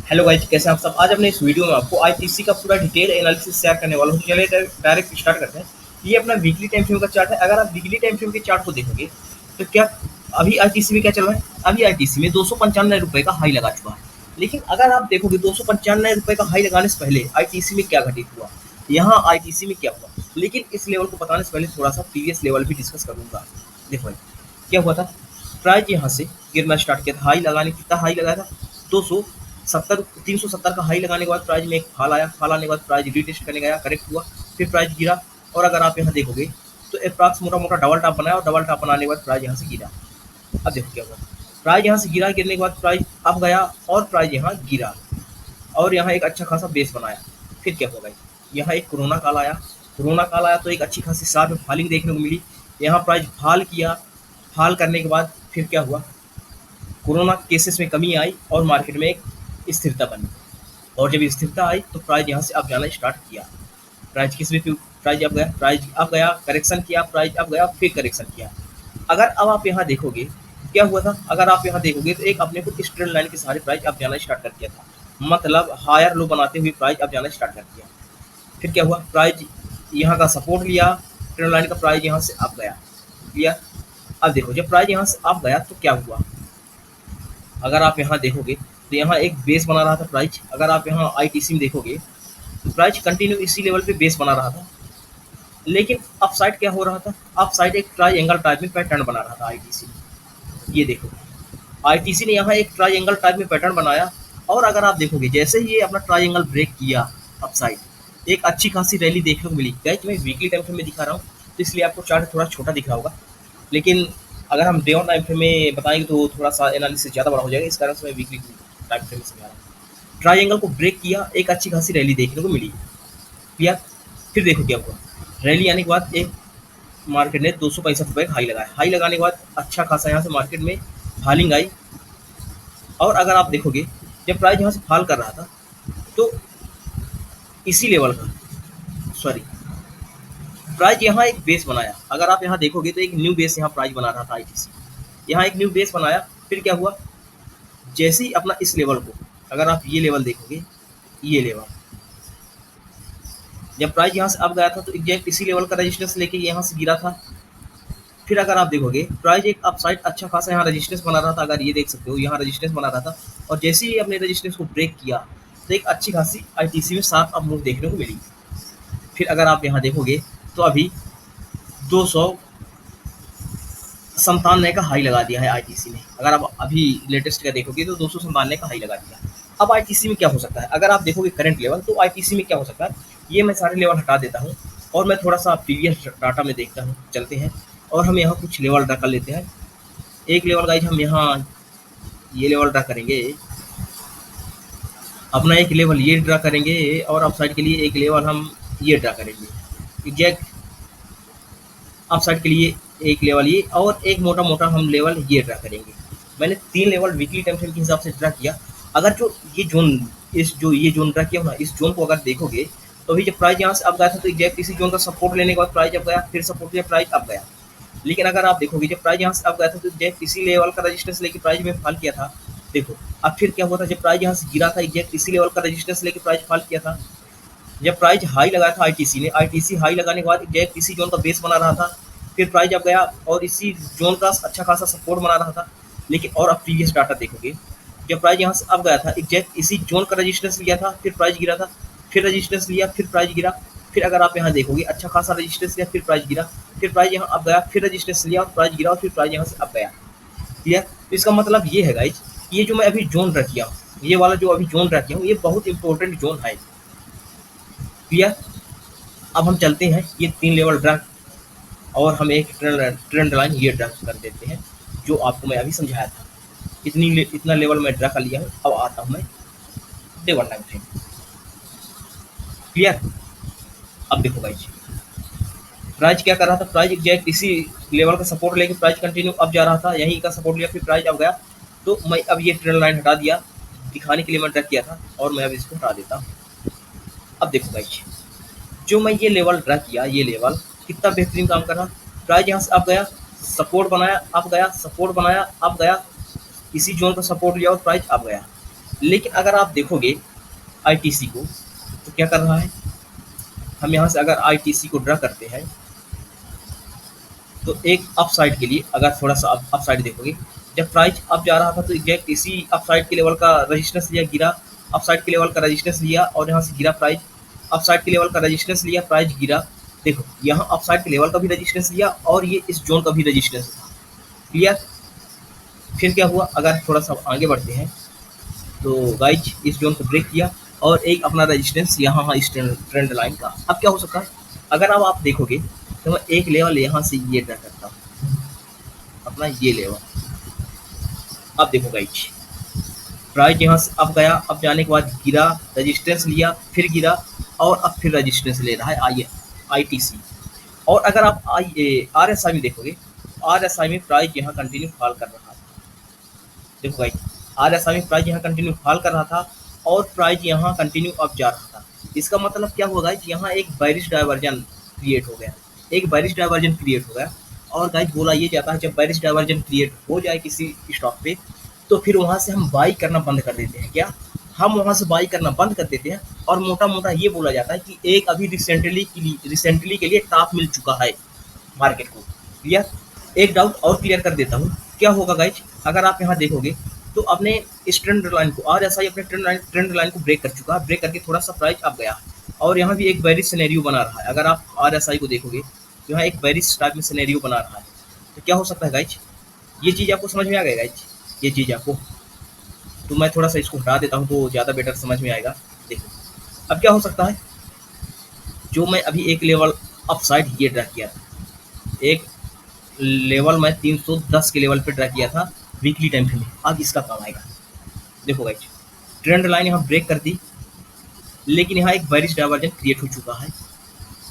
Hello guys, कैसे हैं आप सब। आज अपने इस वीडियो में आपको आईटीसी का पूरा डिटेल एनालिसिस शेयर करने वाला हूँ। तो चलिए डायरेक्ट स्टार्ट करते हैं। ये अपना वीकली टाइम फ्रेम का चार्ट है। अगर आप वीकली टाइम फ्रेम के चार्ट को देखोगे तो क्या अभी आईटीसी में क्या चल रहा है। अभी आईटीसी में 295 रुपये का हाई लगा चुका है। लेकिन अगर आप देखोगे 295 रुपये का हाई लगाने से पहले आईटीसी में क्या घटित हुआ, यहाँ आईटीसी में क्या हुआ। लेकिन इस लेवल को बताने से पहले थोड़ा सा प्रीवियस लेवल भी डिस्कस करूंगा। देखो भाई, क्या हुआ था। प्राइस यहाँ से गिरना स्टार्ट किया था। हाई लगाने कितना हाई लगाया था, 270 370 का हाई लगाने के बाद प्राइस में एक फॉल आया। फॉल आने के बाद प्राइस रीटेस्ट करने गया, करेक्ट हुआ, फिर प्राइस गिरा। और अगर आप यहाँ देखोगे तो अप्रॉक्स मोटा मोटा डबल टॉप बनाया और डबल टॉप बनाने के बाद प्राइस यहाँ से गिरा। अब देखो क्या हुआ। प्राइस यहाँ से गिरा, गिरने के बाद प्राइस अब गया और प्राइस यहाँ गिरा और यहाँ एक अच्छा खासा बेस बनाया। फिर क्या होगा, यहाँ एक कोरोना काल आया। कोरोना काल आया तो एक अच्छी खासी शार्प फॉलिंग देखने को मिली। यहाँ प्राइस फॉल किया। फॉल करने के बाद फिर क्या हुआ, कोरोना केसेस में कमी आई और मार्केट में एक स्थिरता बनी। और जब स्थिरता आई तो प्राइस यहाँ से अब जाना स्टार्ट किया। प्राइस किस भी प्राइस अब गया, प्राइस अब गया, करेक्शन किया, प्राइस अब गया, फिर करेक्शन किया। अगर अब आप यहाँ देखोगे क्या हुआ था, अगर आप यहाँ देखोगे तो एक अपने को स्ट्रेट लाइन के सहारे प्राइस अब जाना स्टार्ट कर दिया था। मतलब हायर लो बनाते हुए प्राइस अब जाना स्टार्ट कर दिया। फिर क्या हुआ, प्राइस यहाँ का सपोर्ट लिया, ट्रेंड लाइन का प्राइस यहाँ से अप गया, लिया। अब देखो जब प्राइस यहाँ से अप गया तो क्या हुआ, अगर आप यहाँ देखोगे तो यहाँ एक बेस बना रहा था प्राइस। अगर आप यहाँ आईटीसी में देखोगे तो प्राइस कंटिन्यू इसी लेवल पे बेस बना रहा था। लेकिन अप साइड क्या हो रहा था, अप साइड एक ट्राई एंगल टाइप में पैटर्न बना रहा था आईटीसी में। ये देखो, आईटीसी ने यहाँ एक ट्राई एंगल टाइप में पैटर्न बनाया। और अगर आप देखोगे जैसे ही ये अपना ट्राई एंगल ब्रेक किया अप साइड, एक अच्छी खासी रैली देखने को मिली। गाइस मैं वीकली टाइम फ्रेम में दिखा रहा हूँ तो इसलिए आपको चार्ट थोड़ा छोटा दिख रहा होगा। लेकिन अगर हम डे ऑन टाइम फ्रेम में बताएंगे तो थोड़ा सा एनालिसिस ज़्यादा बड़ा हो जाएगा। इस कारण से मैं वीकली टाइम फ्रेम में समझा रहा हूँ। ट्राइंगल को ब्रेक किया, एक अच्छी खासी रैली देखने को मिली। क्लियर। फिर देखो क्या हुआ, रैली आने के बाद एक मार्केट ने 265 का हाई लगाया। हाई लगाने के बाद अच्छा खासा यहाँ से मार्केट में फॉलिंग आई। और अगर आप देखोगे जब प्राइस यहाँ से फॉल कर रहा था तो इसी लेवल का, सॉरी, प्राइस यहाँ एक बेस बनाया। अगर आप यहाँ देखोगे तो एक न्यू बेस यहाँ प्राइस बना रहा था आईटीसी। यहाँ एक न्यू बेस बनाया। फिर क्या हुआ, जैसे ही अपना इस लेवल को, अगर आप ये लेवल देखोगे, ये लेवल जब प्राइस यहाँ से अब गया था तो एग्जैक्ट इसी लेवल का रेजिस्टेंस लेके यहाँ से गिरा था। फिर अगर आप देखोगे प्राइस एक अपसाइड अच्छा खासा यहाँ रेजिस्टेंस बना रहा था। अगर ये देख सकते हो यहाँ रेजिस्टेंस बना रहा था और जैसे ही अपने रेजिस्टेंस को ब्रेक किया तो एक अच्छी खासी आईटीसी में शार्प अप मूव देखने को मिली। फिर अगर आप यहाँ देखोगे तो अभी 297 का हाई लगा दिया है आईटीसी ने। अगर आप अभी लेटेस्ट का देखोगे तो 297 का हाई लगा दिया। अब आईटीसी में क्या हो सकता है, अगर आप देखोगे करंट लेवल तो आईटीसी में क्या हो सकता है, ये मैं सारे लेवल हटा देता हूँ और मैं थोड़ा सा प्रीवियस डाटा में देखता हूँ। चलते हैं और हम यहाँ कुछ लेवल ड्रा कर लेते हैं। एक लेवल गाइज हम यहाँ ये लेवल ड्रा करेंगे, अपना एक लेवल ये ड्रा करेंगे और अपसाइड के लिए एक लेवल हम ये ड्रा करेंगे। एग्जैक्ट अपसाइड के लिए एक लेवल ये और एक मोटा मोटा हम लेवल ये ड्रा करेंगे। मैंने 3 लेवल वीकली टाइम फ्रेम के हिसाब से ड्रा किया। अगर जो ये जोन, ये जोन ड्रा किया हो ना, इस जोन को अगर देखोगे तो अभी जब प्राइस यहाँ से अब गया था तो एग्जैक्ट इसी जोन का सपोर्ट लेने के बाद प्राइस अब गया, फिर सपोर्ट लिया, प्राइस अब गया। लेकिन अगर आप देखोगे जब प्राइस यहाँ से अब गया था तो एग्जैक्ट इसी लेवल का रजिस्टेंस लेके प्राइस में फॉल किया था। देखो अब फिर क्या हुआ था, जब प्राइस यहाँ से गिरा था एग्जैक्ट इसी लेवल का रजिस्टेंस लेके प्राइस फॉल किया था। जब प्राइस हाई लगाया था आईटीसी ने, आईटीसी हाई लगाने के बाद एग्जैक्ट इसी जोन का बेस बना रहा था। फिर प्राइस अब गया और इसी जोन का अच्छा खासा सपोर्ट बना रहा था। लेकिन और अब प्रीवियस डाटा देखोगे, जब प्राइस यहाँ से अब गया था एग्जैक्ट इसी जोन का रजिस्टेंस लिया था, फिर प्राइस गिरा था, फिर रजिस्टेंस लिया, फिर प्राइस गिरा। फिर अगर आप यहाँ देखोगे अच्छा खासा रजिस्टेंस लिया, फिर प्राइस गिरा, फिर प्राइस यहाँ अब गया, फिर रजिस्टेंस लिया और प्राइस गिरा और फिर प्राइस यहाँ से अब गया। क्लियर। तो इसका मतलब ये है गाइज, ये जो मैं अभी जोन ड्रा किया हूँ, ये वाला जो अभी जोन ड्रा किया हूँ, ये बहुत इंपॉर्टेंट जोन है। क्लियर। अब हम चलते हैं ये 3 लेवल ड्रा और हम एक ट्रेंड लाइन ये ड्रा कर देते हैं जो आपको मैं अभी समझाया था। इतना लेवल मैं ड्रा कर लिया हूँ। अब आता हूँ मैं day one time frame. Clear. अब देखो गाइज, प्राइस क्या कर रहा था, प्राइस एग्जैक्ट इसी लेवल का सपोर्ट लेके प्राइस कंटिन्यू अब जा रहा था, यहीं का सपोर्ट लिया, फिर प्राइस अब गया। तो मैं अब ये ट्रेंड लाइन हटा दिया, दिखाने के लिए मैं ड्रा किया था और मैं अब इसको हटा देता हूँ। अब देखो गाइज, जो मैं ये लेवल ड्रा किया, ये लेवल कितना बेहतरीन काम कर रहा। प्राइस यहाँ से अब गया, सपोर्ट बनाया, अब गया, सपोर्ट बनाया, अब गया, इसी जोन का सपोर्ट लिया और प्राइस अब गया। लेकिन अगर आप देखोगे आईटीसी को, तो क्या कर रहा है, हम यहाँ से अगर आईटीसी को ड्रा करते हैं, तो एक अप साइड के लिए अगर थोड़ा सा अप साइड देखोगे, जब प्राइस अप जा रहा था तो एग्जैक्ट इसी अप साइड के लेवल का रजिस्टेंस लिया, गिरा, अप साइड के लेवल का रजिस्टेंस लिया और यहाँ से गिरा प्राइस, अप साइड के लेवल का रजिस्टेंस लिया, प्राइस गिरा। देखो यहाँ अप साइड के लेवल का भी रजिस्टेंस लिया और ये इस जोन का भी रजिस्टेंस था। क्लियर। फिर क्या हुआ, अगर थोड़ा सा आगे बढ़ते हैं, तो गाइज इस जोन को ब्रेक किया और एक अपना रेजिस्टेंस यहाँ इस ट्रेंड लाइन का। अब क्या हो सकता है, अगर अब आप देखोगे तो मैं एक लेवल यहाँ से ये ड्रा करता हूँ, अपना ये लेवल। अब देखो गाइज प्राइस यहाँ से अब गया, अब जाने के बाद गिरा, रेजिस्टेंस लिया, फिर गिरा और अब फिर रेजिस्टेंस ले रहा है आईटीसी। और अगर आप आरएसआई में देखोगे, आरएसआई में प्राइस यहाँ कंटिन्यू फॉल कर रहा है। देखो भाई आरएसआई में प्राइस यहाँ कंटिन्यू फॉल कर रहा था और प्राइस यहाँ कंटिन्यू अप जा रहा था। इसका मतलब क्या हुआ गाइज, यहाँ एक बेरिश डाइवर्जन क्रिएट हो गया, एक बेरिश डाइवर्जन क्रिएट हो गया। और गाइज बोला ये जाता है जब बेरिश डाइवर्जन क्रिएट हो जाए किसी स्टॉक पे, तो फिर वहाँ से हम बाई करना बंद कर देते हैं। क्या हम वहाँ से बाई करना बंद कर देते हैं, और मोटा मोटा ये बोला जाता है कि एक अभी रिसेंटली के लिए टॉप मिल चुका है मार्केट को। क्लियर। एक डाउट और क्लियर कर देता हूँ, क्या होगा गाइज, अगर आप यहाँ देखोगे तो अपने इस ट्रेंड लाइन को आरएसआई अपने ट्रेंड लाइन को ब्रेक कर चुका है, ब्रेक करके थोड़ा सा प्राइस अप गया और यहाँ भी एक बेरिश सिनेरियो बना रहा है। अगर आप आरएसआई को देखोगे तो यहाँ एक बेरिश टाइप में सिनेरियो बना रहा है। तो क्या हो सकता है गाइज, ये चीज़ आपको समझ में आ गया गाइज, ये चीज़ आपको, तो मैं थोड़ा सा इसको हटा देता हूँ तो ज़्यादा बेटर समझ में आएगा। देखो अब क्या हो सकता है, जो मैं अभी एक लेवल अप साइड ये ड्रा किया था, एक लेवल मैं 310 के लेवल पे ड्रा किया था वीकली टाइम फ्रेम में, अब इसका काम आएगा। देखो गाइज ट्रेंड लाइन यहाँ ब्रेक कर दी, लेकिन यहाँ एक बेरिश डाइवर्जन क्रिएट हो चुका है।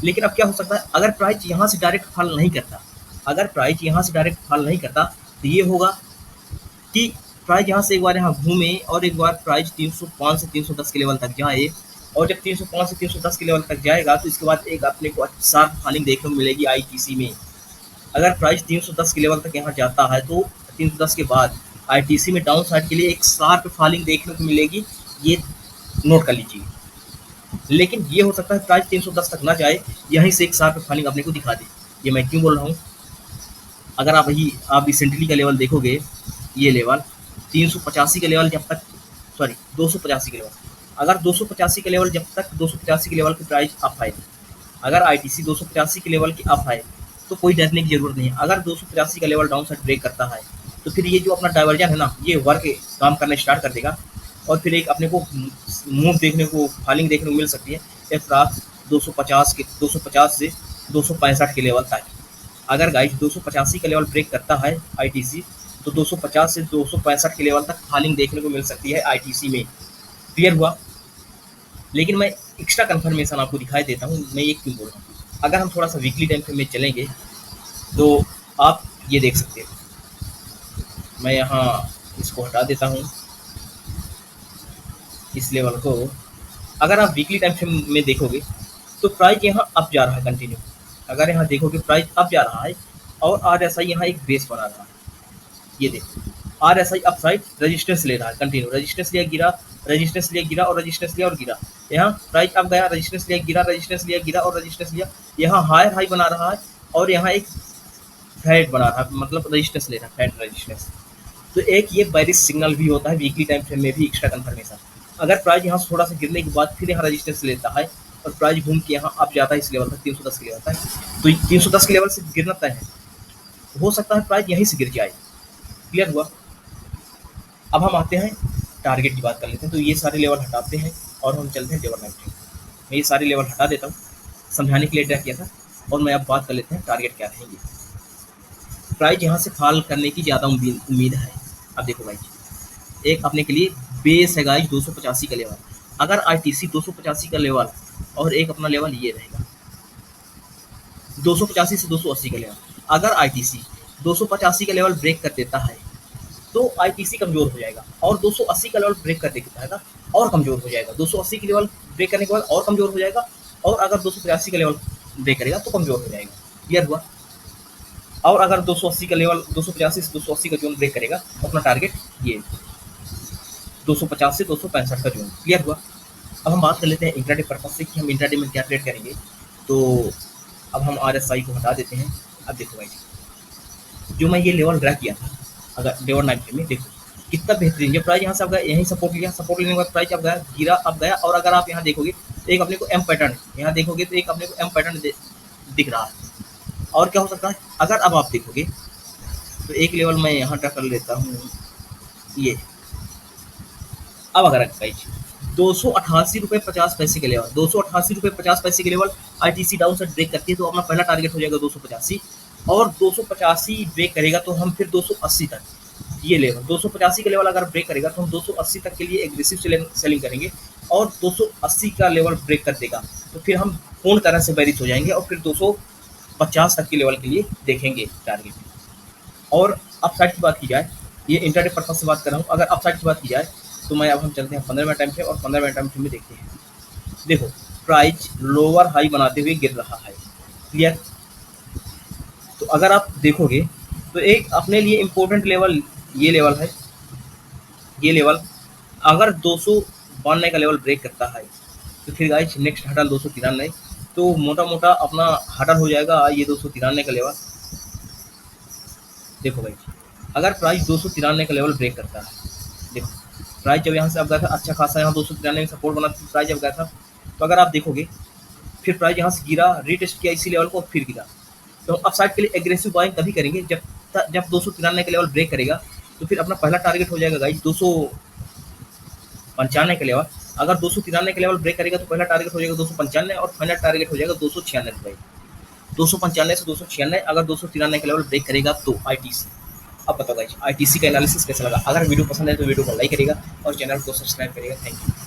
लेकिन अब क्या हो सकता है, अगर प्राइस यहाँ से डायरेक्ट फॉल नहीं करता, अगर प्राइस यहाँ से डायरेक्ट फॉल नहीं करता तो ये होगा कि प्राइस यहाँ से एक बार यहाँ घूमे और एक बार प्राइस 305 से 310 के लेवल तक जाए, और जब 305 से 310 के लेवल तक जाएगा तो इसके बाद एक अपने को शार्प फॉलिंग देखने को मिलेगी आईटीसी में। अगर प्राइस 310 के लेवल तक यहाँ जाता है तो 310 के बाद आईटीसी में डाउन साइड के लिए एक शार्प फॉलिंग देखने को मिलेगी, ये नोट कर लीजिए। लेकिन ये हो सकता है प्राइस 310 तक ना जाए, यहीं से एक शार्प फॉलिंग अपने को दिखा दे। ये मैं क्यों बोल रहा हूँ, अगर आप रिसेंटली का लेवल देखोगे, ये लेवल 385 के लेवल जब तक, सॉरी 285 के लेवल, अगर 285 के लेवल जब तक 285 के लेवल की प्राइस अप आए, अगर आईटीसी 285 के लेवल की अप आए तो कोई डरने की जरूरत नहीं है। अगर 285 का लेवल डाउन साइड ब्रेक करता है तो फिर ये जो अपना डाइवर्जन है ना, ये वर्क काम करना स्टार्ट कर देगा और फिर एक अपने को मूव देखने को, फॉलिंग देखने को मिल सकती है एक रात 250 से 265 के लेवल तक। अगर गाइस 285 का लेवल ब्रेक करता है आईटीसी तो 250 से 265 के लेवल तक फॉलिंग देखने को मिल सकती है आईटीसी में। क्लियर हुआ। लेकिन मैं एक्स्ट्रा कंफर्मेशन आपको दिखाई देता हूँ, मैं ये क्यों बोल रहा हूँ। अगर हम थोड़ा सा वीकली टाइम फ्रेम में चलेंगे तो आप ये देख सकते हो, मैं यहाँ इसको हटा देता हूँ इस लेवल को। अगर आप वीकली टाइम फ्रेम में देखोगे तो प्राइस यहाँ अप जा रहा है कंटिन्यू, अगर यहाँ देखोगे प्राइस अप जा रहा है और आरएसआई यहाँ एक बेस बना रहा है। ये देखो आरएसआई अप साइड रेजिस्टेंस ले रहा है कंटिन्यू, रेजिस्टेंस लिया गिरा, रेजिस्टेंस लिया गिरा और रेजिस्टेंस लिया और गिरा। यहाँ प्राइस अप गया, रेजिस्टेंस लिया गिरा, रेजिस्टेंस लिया गिरा और रेजिस्टेंस लिया, यहाँ हायर हाई बना रहा है और यहाँ एक फ्लैट बना रहा है, मतलब रेजिस्टेंस ले रहा है, फ्लैट रेजिस्टेंस। तो एक ये बेरिश सिग्नल भी होता है वीकली टाइम फ्रेम में भी, एक्स्ट्रा कंफर्मेशन। अगर प्राइस यहाँ से थोड़ा सा गिरने के बाद फिर यहाँ रेजिस्टेंस लेता है और प्राइस घूम के यहाँ अप जाता है इस लेवल तक 310 के लेवल तक, तो 310 के लेवल से गिरना तय है, हो सकता है प्राइस यहीं से गिर जाए। क्लियर हुआ। अब हम आते हैं टारगेट की बात कर लेते हैं। तो ये सारे लेवल हटाते हैं और हम चलते हैं डेवलपमेंट में। मैं ये सारे लेवल हटा देता हूँ, समझाने के लिए ड्रा किया था, और मैं अब बात कर लेते हैं टारगेट क्या रहेंगे। प्राइस यहाँ से फॉल करने की ज़्यादा उम्मीद है। अब देखो भाई, एक अपने के लिए बेस है गाइस 285 का लेवल। अगर आईटीसी 285 का लेवल और एक अपना लेवल ये रहेगा 285 से 280 का लेवल, अगर आईटीसी 285 का लेवल ब्रेक कर देता है तो आईटीसी कमजोर हो जाएगा, और 280 का लेवल ब्रेक कर देता है और कमजोर हो जाएगा। 280 के लेवल ब्रेक करने के बाद और कमजोर हो जाएगा, और अगर 285 का लेवल ब्रेक करेगा तो कमजोर हो जाएगा। क्लियर हुआ। और अगर 280 का लेवल 285 से 280 का जोन ब्रेक करेगा तो अपना टारगेट ये 250 से 265 का जोन क्लियर हुआ। अब हम बात कर लेते हैं इंट्राडे पर्पज से कि हम इंट्राडे में क्या ट्रेड करेंगे। तो अब हम RSI को हटा देते हैं। अब देखो भाई, जो मैं ये लेवल ड्रा किया था, अगर डे और नाइट में देखो कितना बेहतरीन, जब प्राइस यहाँ से अब गया, यहीं सपोर्ट लिया, सपोर्ट लेने के बाद प्राइस अब गया, गिरा, अब गया, और अगर आप यहाँ देखोगे तो एक अपने को एम पैटर्न, यहाँ देखोगे तो एक अपने को एम पैटर्न दिख रहा है। और क्या हो सकता है, अगर अब आप देखोगे तो एक लेवल मैं यहाँ ड्रा कर लेता हूँ, ये अब अगर गाइज 288.50 के लेवल, 288.50 के level ITC down side break करती है तो अपना पहला टारगेट हो जाएगा 285, और 285 ब्रेक करेगा तो हम फिर 280 तक, ये लेवल 285 का लेवल अगर ब्रेक करेगा तो हम 280 तक के लिए एग्रेसिव सेलिंग करेंगे, और 280 का लेवल ब्रेक कर देगा तो फिर हम पूर्ण तरह से बेरिश हो जाएंगे और फिर 250 तक के लेवल के लिए देखेंगे टारगेट। और अपसाइड की बात की जाए, ये इंट्राडे पर्पज से बात कर रहा हूँ, अगर अपसाइड की बात की जाए तो मैं अब हम चलते हैं 15 मिनट टाइम फ्रेम, और 15 मिनट टाइम फ्रेम में देखते हैं। देखो प्राइस लोअर हाई बनाते हुए गिर रहा है, क्लियर। तो अगर आप देखोगे तो एक अपने लिए इम्पोर्टेंट लेवल ये लेवल है, ये लेवल अगर 292 का लेवल ब्रेक करता है तो फिर गाइस नेक्स्ट हटल 293, तो मोटा मोटा अपना हटल हो जाएगा ये 293 का लेवल। देखो भाई, अगर प्राइस 293 का लेवल ब्रेक करता है, देखो प्राइस जब यहाँ से अब गया था अच्छा खासा, यहाँ 293 में सपोर्ट बना था, प्राइस जब गया था, तो अगर आप देखोगे फिर प्राइस यहाँ से गिरा, रीटेस्ट किया इसी लेवल को, फिर गिरा, तो अपसाइड के लिए एग्रेसिव बाइंग तभी करेंगे जब 293 का लेवल ब्रेक करेगा, तो फिर अपना पहला टारगेट हो जाएगा गाइस 295 का लेवल। अगर 293 का लेवल ब्रेक करेगा तो पहला टारगेट हो जाएगा 295, और फाइनल टारगेट हो जाएगा 296 295 से 296, अगर 293 का लेवल ब्रेक करेगा तो आईटीसी। अब बताओ गाइस आईटीसी का एनालिसिस कैसा लगा, अगर वीडियो पसंद है तो वीडियो को लाइक करेगा और चैनल को सब्सक्राइब करेगा। Thank you.